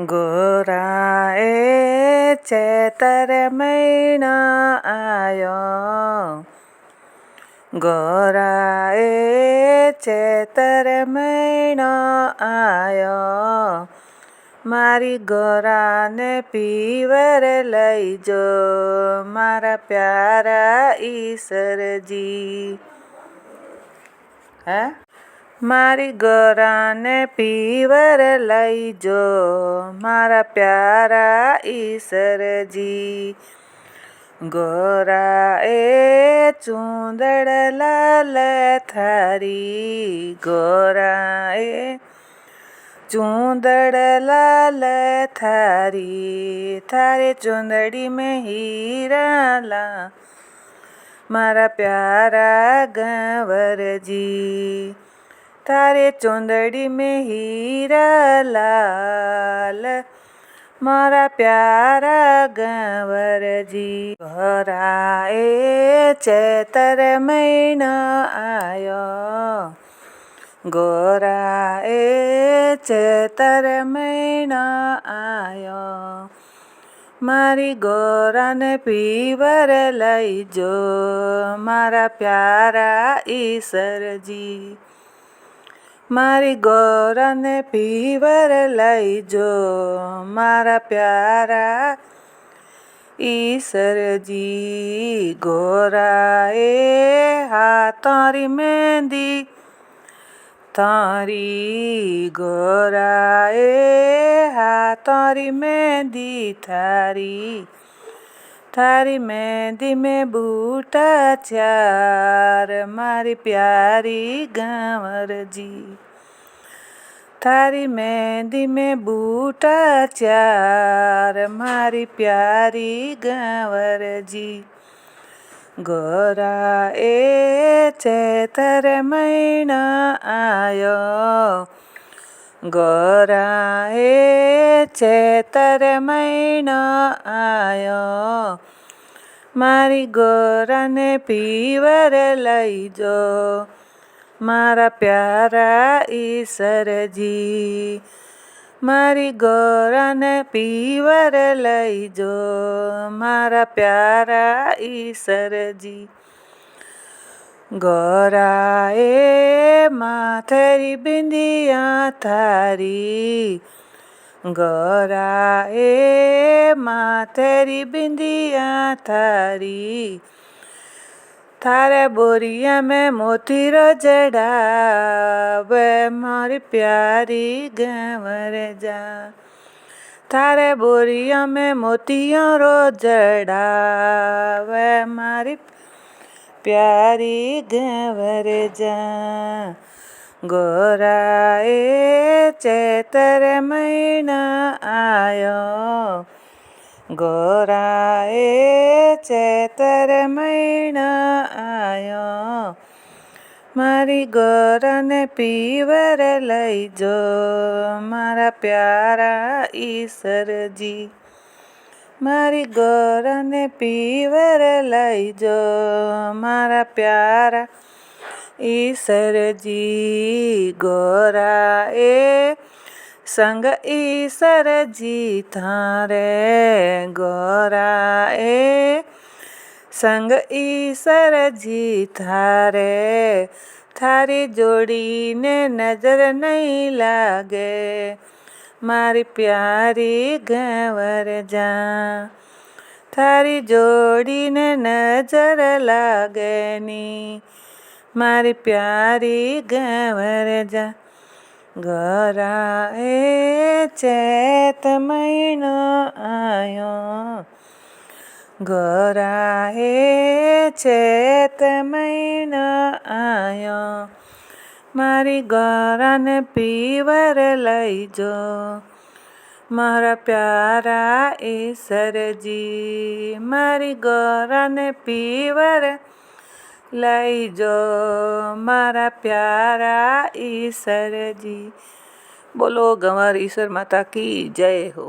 ગોરા એ ચેતર મહિનો આયો, ગોરા એ ચેતર મહિનો આયો, મારી ગોરાને પીવર લઈ જો મારા પ્યારા ઈશ્વરજી. મારી ગોરાને પીવર લઈ જો મારા પ્યારા ઈશ્વરજી. ગોરા એ ચૂંદડ લાલ થારી, ગોરા એ ચૂંદડ લાલ થારી, થારે ચૂંદડી में हीरा ला મારા પ્યારા ગંવરજી. थारे चुंदड़ी में हीरा लाल मारा प्यारा गंवरजी. गौरा ए चैतर महीनो आयो, गौरा ए चैतर महीनो आयो, मारी गौरा ने पीवर लई जो मारा प्यारा ईश्वरजी. મારી ગોરાને પીવર લઈ જો મારા પ્યારા ઈશ્વરજી. ગોરા એ હાથરી મહેંદી થારી, ગોરા એ હાથરી મહેંદી થારી, थारी मेहंदी में बूटा चार मारी प्यारी गंवरजी. थारी मेहंदी में बूटा चार मारी प्यारी गंवरजी. गौरा ए चैतर महीनो आयो, गौरा ए चैतर महीनो आयो, मारी गौराने पीवर लई जो मारा प्यारा ईश्वरजी. मारी गौराने पीवर लई जो मारा प्यारा ईश्वरजी. गौरा ए माथेरी बिंदिया थारी, गौरा ए माथेरी बिंदिया थारी, थारे बोरिया में मोती रो जड़ावे मारी प्यारी गंवरजा. थारे बोरिया में मोतियों रो जड़ावे मारी प्यारी गंवरजा. गौरा ए चैतर महीनो आयो, गौरा ए चैतर महीनो आयो, मारी गौराने पीवर लई जो मारा प्यारा ईश्वरजी. मारी गौराने पीवर लई जो मारा प्यारा ईश्वरजी. गौरा ए संग ईश्वरजी थारे, गौरा ए संग ईश्वरजी थारे, थारी जोड़ी ने नजर नहीं लागे मारी प्यारी गंवरजा. थारी जोड़ी ने नजर लागे नी मारी प्यारी गंवरजा. गौरा ए चैत महीनो आयो, गौरा ए चैत महीनो आयो, मारी गौराने पीवर लई जो मारा प्यारा ईश्वरजी. मारी गौराने पीवर लई जो मारा प्यारा ईश्वरजी. बोलो गंवर ईश्वर माता की जय हो.